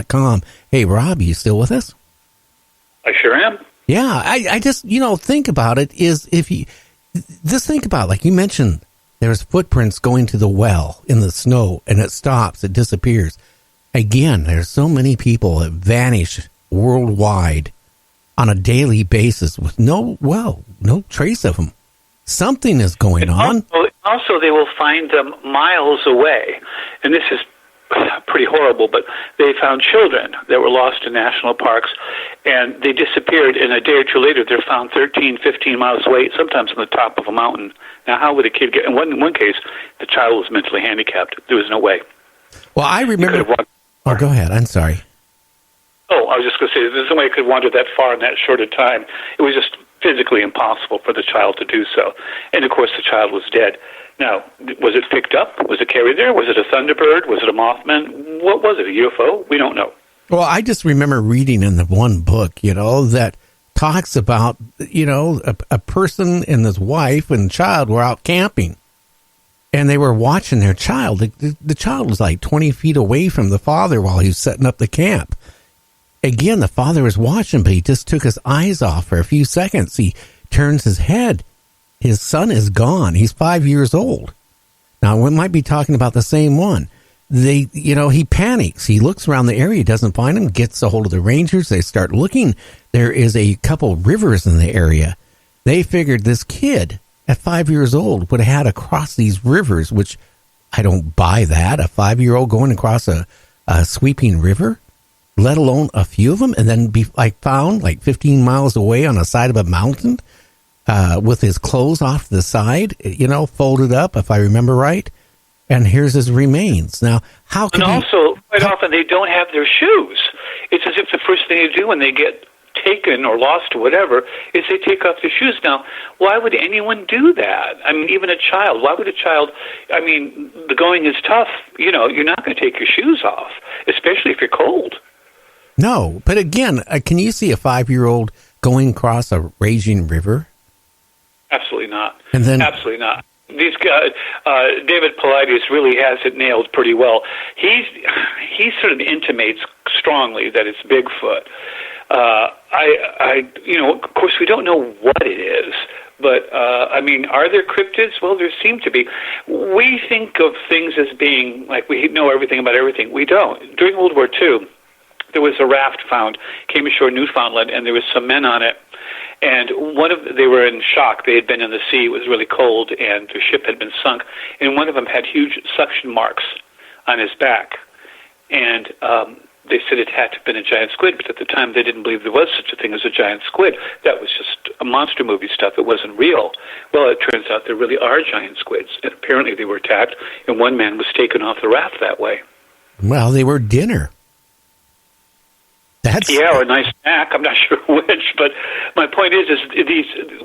com. Hey, Rob, you still with us? I sure am. Yeah, I just, think about it is if you, just think about, like you mentioned, there's footprints going to the well in the snow and it stops, it disappears. Again, there's so many people that vanish worldwide on a daily basis with no trace of them. Something is going on. Also, they will find them miles away. And this is pretty horrible, but they found children that were lost in national parks, and they disappeared, and a day or two later, they're found 13, 15 miles away, sometimes on the top of a mountain. Now, how would a kid get... In one case, the child was mentally handicapped. There was no way. Well, I remember... Oh, go ahead. I'm sorry. Oh, I was just going to say, there's no way it could wander that far in that short a time. It was just physically impossible for the child to do so. And, of course, the child was dead. Now, was it picked up? Was it carried there? Was it a Thunderbird? Was it a Mothman? What was it, a UFO? We don't know. Well, I just remember reading in the one book, that talks about, a person and his wife and child were out camping. And they were watching their child. The child was like 20 feet away from the father while he was setting up the camp. Again, the father was watching, but he just took his eyes off for a few seconds. He turns his head. His son is gone. He's 5 years old. Now, we might be talking about the same one. He panics. He looks around the area, doesn't find him, gets a hold of the rangers. They start looking. There is a couple rivers in the area. They figured this kid at 5 years old would have had to cross these rivers, which I don't buy that. A 5-year-old going across a sweeping river, let alone a few of them, and then be found 15 miles away on the side of a mountain with his clothes off to the side, folded up, if I remember right. And here's his remains. Now, how can quite often they don't have their shoes. It's as if the first thing they do when they get taken or lost or whatever is they take off their shoes. Now, why would anyone do that? I mean, even a child. Why would a child? I mean, the going is tough. You're not going to take your shoes off, especially if you're cold. No, but again, can you see a 5-year-old going across a raging river? Absolutely not. And then, absolutely not. These guys, David Paulides really has it nailed pretty well. He sort of intimates strongly that it's Bigfoot. Of course, we don't know what it is, but are there cryptids? Well, there seem to be. We think of things as being like we know everything about everything. We don't. During World War II, there was a raft found, came ashore in Newfoundland, and there was some men on it. And they were in shock. They had been in the sea. It was really cold, and their ship had been sunk. And one of them had huge suction marks on his back. And they said it had to have been a giant squid, but at the time they didn't believe there was such a thing as a giant squid. That was just a monster movie stuff. It wasn't real. Well, it turns out there really are giant squids, and apparently they were attacked, and one man was taken off the raft that way. Well, they were dinner. Or a nice snack. I'm not sure which, but my point is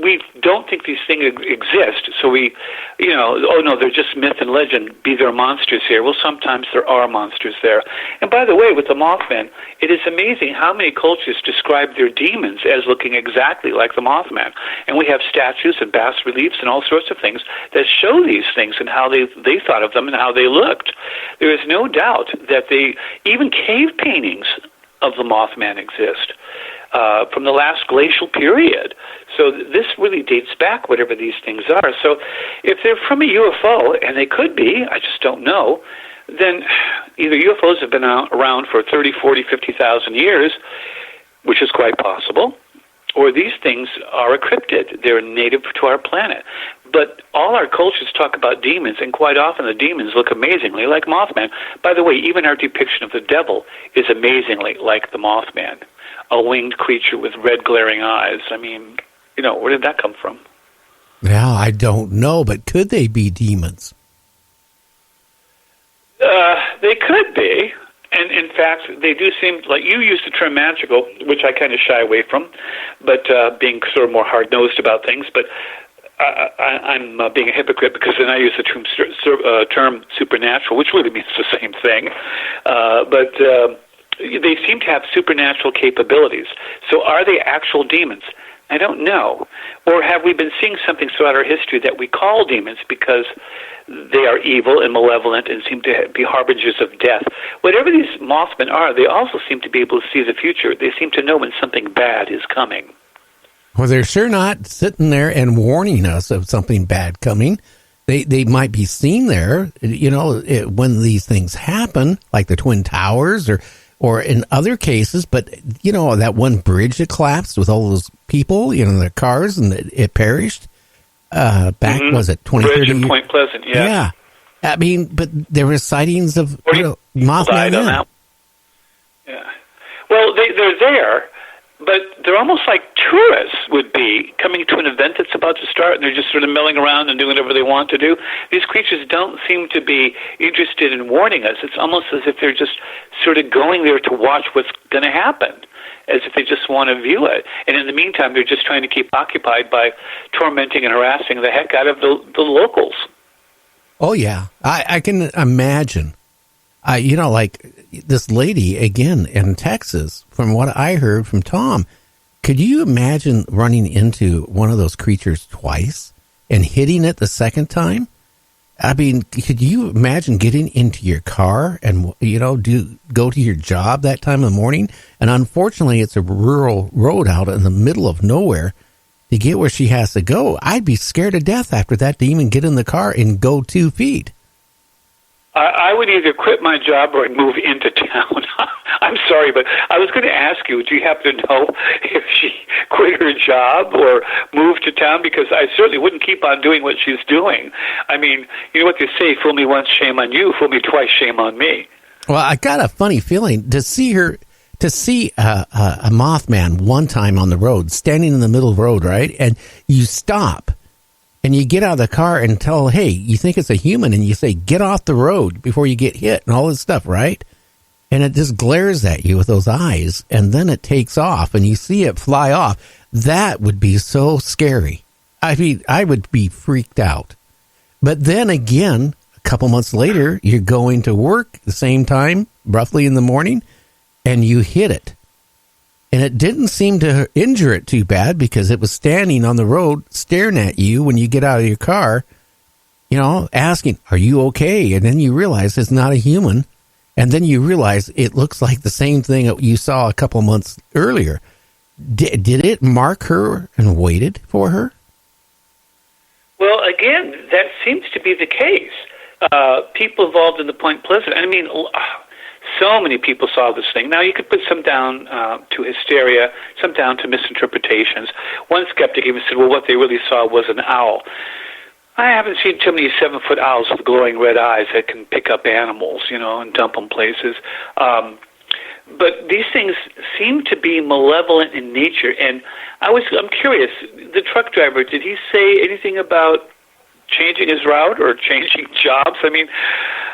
we don't think these things exist. So they're just myth and legend. Be there monsters here? Well, sometimes there are monsters there. And by the way, with the Mothman, it is amazing how many cultures describe their demons as looking exactly like the Mothman. And we have statues and bas reliefs and all sorts of things that show these things and how they thought of them and how they looked. There is no doubt that even cave paintings of the Mothman exist from the last glacial period. So this really dates back, whatever these things are. So if they're from a UFO, and they could be, I just don't know, then either UFOs have been around for 30, 40, 50,000 years, which is quite possible, or these things are a cryptid. They're native to our planet. But all our cultures talk about demons, and quite often the demons look amazingly like Mothman. By the way, even our depiction of the devil is amazingly like the Mothman, a winged creature with red glaring eyes. I mean, where did that come from? Well, I don't know, but could they be demons? They could be. And in fact, they do seem like you used the term magical, which I kind of shy away from, but being sort of more hard-nosed about things. But I'm being a hypocrite because then I use the term supernatural, which really means the same thing. But they seem to have supernatural capabilities. So are they actual demons? I don't know. Or have we been seeing something throughout our history that we call demons because they are evil and malevolent and seem to be harbingers of death? Whatever these Mothmen are, they also seem to be able to see the future. They seem to know when something bad is coming. Well, they're sure not sitting there and warning us of something bad coming. They might be seen there, when these things happen, like the Twin Towers or in other cases, but, that one bridge that collapsed with all those people, their cars, and it perished back, was it 20, 30 years? Bridge in Point Pleasant, yeah. I mean, but there were sightings of Mothman. Yeah. Well, they're there, but they're almost like tourists would be coming to an event that's about to start, and they're just sort of milling around and doing whatever they want to do. These creatures don't seem to be interested in warning us. It's almost as if they're just sort of going there to watch what's going to happen, as if they just want to view it. And in the meantime, they're just trying to keep occupied by tormenting and harassing the heck out of the locals. Oh, yeah. I can imagine. Like this lady, again, in Texas, from what I heard from Tom, could you imagine running into one of those creatures twice and hitting it the second time? I mean, could you imagine getting into your car and, go to your job that time of the morning? And unfortunately, it's a rural road out in the middle of nowhere. To get where she has to go, I'd be scared to death after that to even get in the car and go 2 feet. I would either quit my job or I'd move into town. I'm sorry, but I was going to ask you, do you happen to know if she quit her job or moved to town? Because I certainly wouldn't keep on doing what she's doing. I mean, you know what they say, fool me once, shame on you. Fool me twice, shame on me. Well, I got a funny feeling to see a Mothman one time on the road, standing in the middle of the road, right? And you stop. And you get out of the car and tell, hey, you think it's a human, and you say, get off the road before you get hit and all this stuff, right? And it just glares at you with those eyes, and then it takes off, and you see it fly off. That would be so scary. I mean, I would be freaked out. But then again, a couple months later, you're going to work the same time, roughly in the morning, and you hit it. And it didn't seem to injure it too bad because it was standing on the road staring at you when you get out of your car, asking, are you okay? And then you realize it's not a human. And then you realize it looks like the same thing that you saw a couple months earlier. Did it mark her and waited for her? Well, again, that seems to be the case. People involved in the Point Pleasant, I mean, so many people saw this thing. Now, you could put some down to hysteria, some down to misinterpretations. One skeptic even said, well, what they really saw was an owl. I haven't seen too many 7-foot owls with glowing red eyes that can pick up animals, and dump them places. But these things seem to be malevolent in nature. And I'm curious, the truck driver, did he say anything about changing his route or changing jobs? I mean,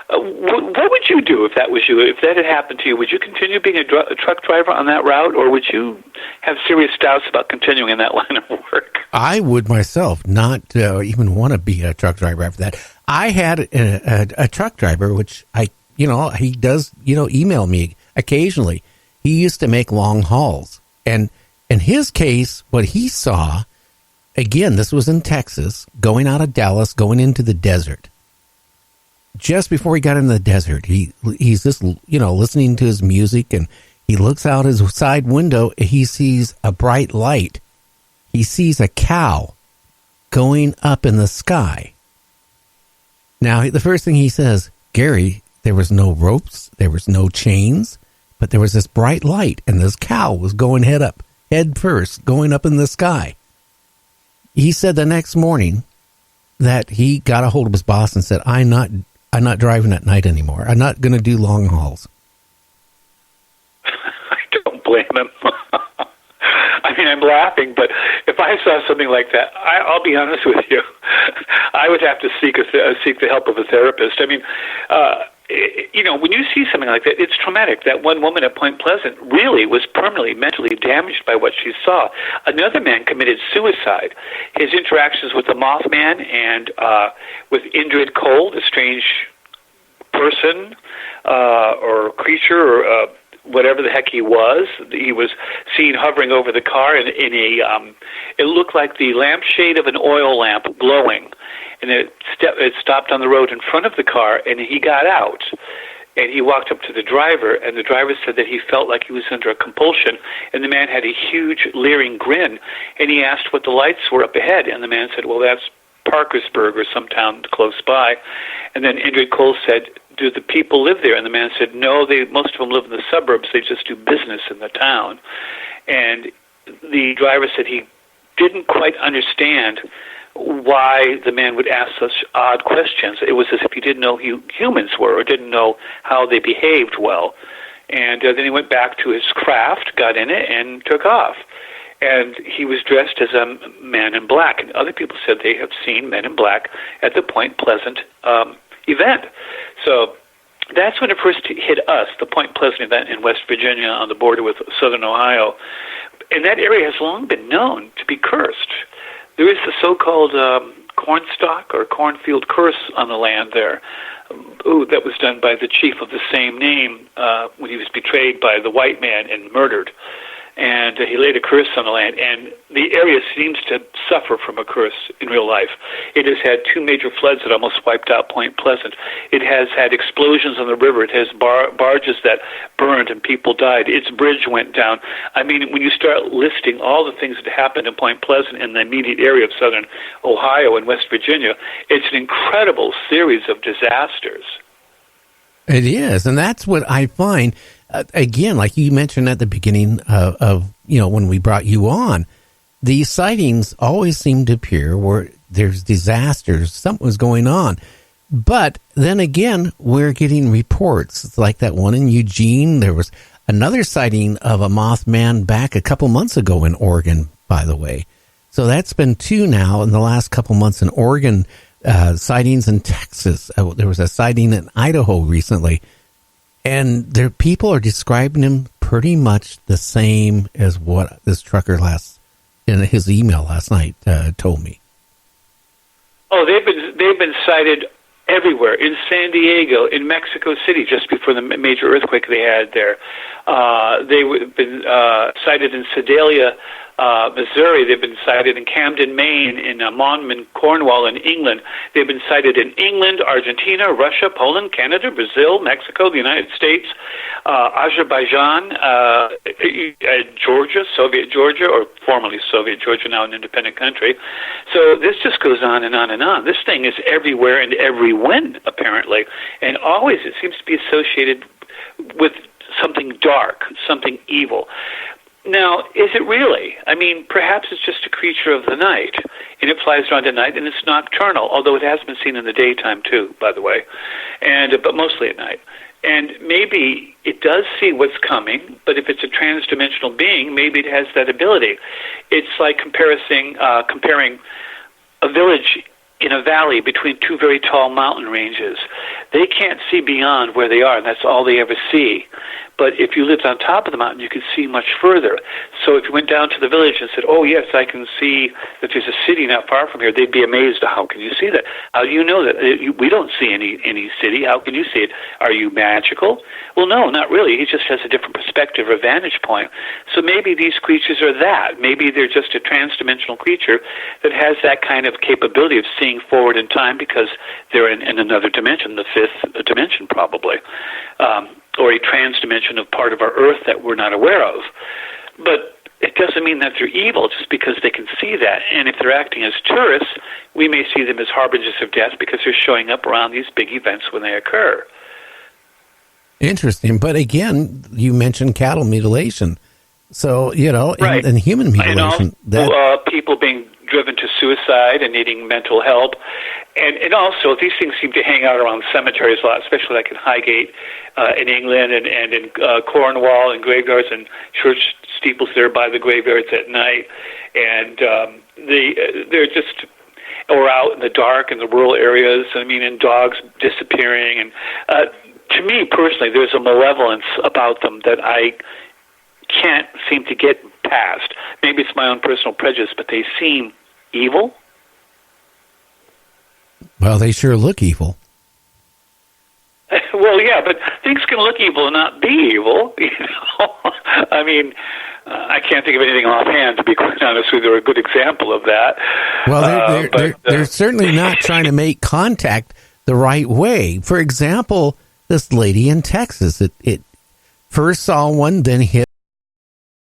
what would you do if that was you? If that had happened to you, would you continue being a truck driver on that route, or would you have serious doubts about continuing in that line of work? I would myself not even want to be a truck driver after that. I had a truck driver, which he does, email me occasionally. He used to make long hauls. And in his case, what he saw, again, this was in Texas, going out of Dallas, going into the desert. Just before he got into the desert, he's just, listening to his music, and he looks out his side window. He sees a bright light. He sees a cow going up in the sky. Now, the first thing he says, Gary, there was no ropes, there was no chains, but there was this bright light, and this cow was going head first, going up in the sky. He said the next morning that he got a hold of his boss and said, I'm not driving at night anymore. I'm not going to do long hauls. I don't blame him. I mean, I'm laughing, but if I saw something like that, I'll be honest with you, I would have to seek the help of a therapist. I mean, when you see something like that, it's traumatic. That one woman at Point Pleasant really was permanently mentally damaged by what she saw. Another man committed suicide. His interactions with the Mothman and with Indrid Cold, a strange person or creature or whatever the heck he was. He was seen hovering over the car in a, it looked like the lampshade of an oil lamp glowing. And it stopped on the road in front of the car, and he got out. And he walked up to the driver, and the driver said that he felt like he was under a compulsion, and the man had a huge, leering grin, and he asked what the lights were up ahead, and the man said, well, that's Parkersburg or some town close by. And then Indrid Cole said, do the people live there? And the man said, no, most of them live in the suburbs. They just do business in the town. And the driver said he didn't quite understand why the man would ask such odd questions. It was as if he didn't know who humans were or didn't know how they behaved well. And then he went back to his craft, got in it, and took off. And he was dressed as a man in black. And other people said they have seen men in black at the Point Pleasant event. So that's when it first hit us, the Point Pleasant event in West Virginia on the border with southern Ohio. And that area has long been known to be cursed. There is the so-called cornstalk or cornfield curse on the land there. That was done by the chief of the same name when he was betrayed by the white man and murdered. And he laid a curse on the land, and the area seems to suffer from a curse in real life. It has had 2 major floods that almost wiped out Point Pleasant. It has had explosions on the river. It has barges that burned and people died. Its bridge went down. I mean, when you start listing all the things that happened in Point Pleasant and the immediate area of southern Ohio and West Virginia, it's an incredible series of disasters. It is, and that's what I find. Again, like you mentioned at the beginning of when we brought you on, these sightings always seem to appear where there's disasters, something was going on. But then again, we're getting reports. It's like that one in Eugene. There was another sighting of a Mothman back a couple months ago in Oregon, by the way. So that's been 2 now in the last couple months in Oregon, sightings in Texas. There was a sighting in Idaho recently. And people are describing him pretty much the same as what this trucker in his email last night told me. Oh, they've been sighted everywhere, in San Diego, in Mexico City, just before the major earthquake they had there. They've been sighted in Sedalia, Missouri. They've been sighted in Camden, Maine, in Monmouth, Cornwall, in England. They've been sighted in England, Argentina, Russia, Poland, Canada, Brazil, Mexico, the United States, Azerbaijan, Georgia, Soviet Georgia, or formerly Soviet Georgia, now an independent country. So this just goes on and on and on. This thing is everywhere and everywhen, apparently, and always it seems to be associated with something dark, something evil. Now, is it really? I mean, perhaps it's just a creature of the night, and it flies around at night, and it's nocturnal, although it has been seen in the daytime, too, by the way, but mostly at night. And maybe it does see what's coming, but if it's a transdimensional being, maybe it has that ability. It's like comparing a village in a valley between 2 very tall mountain ranges. They can't see beyond where they are, and that's all they ever see. But if you lived on top of the mountain, you could see much further. So if you went down to the village and said, oh, yes, I can see that there's a city not far from here, they'd be amazed. How can you see that? How do you know that? We don't see any city. How can you see it? Are you magical? Well, no, not really. He just has a different perspective or vantage point. So maybe these creatures are that. Maybe they're just a transdimensional creature that has that kind of capability of seeing forward in time because they're in another dimension, the 5th dimension probably. Or a trans-dimension of part of our Earth that we're not aware of. But it doesn't mean that they're evil just because they can see that. And if they're acting as tourists, we may see them as harbingers of death because they're showing up around these big events when they occur. Interesting. But again, you mentioned cattle mutilation. So, right. and human mutilation. People being driven to suicide and needing mental help. And also, these things seem to hang out around cemeteries a lot, especially like in Highgate in England and in Cornwall and graveyards and church steeples there by the graveyards at night. And they're just, or out in the dark in the rural areas, and dogs disappearing. And to me, personally, there's a malevolence about them that I can't seem to get past. Maybe it's my own personal prejudice, but they seem evil. Well, they sure look evil. Well, yeah, but things can look evil and not be evil. You know, I mean, I can't think of anything offhand, to be quite honest with you. They're a good example of that. Well, they're certainly not trying to make contact the right way. For example, this lady in Texas, it first saw one, then hit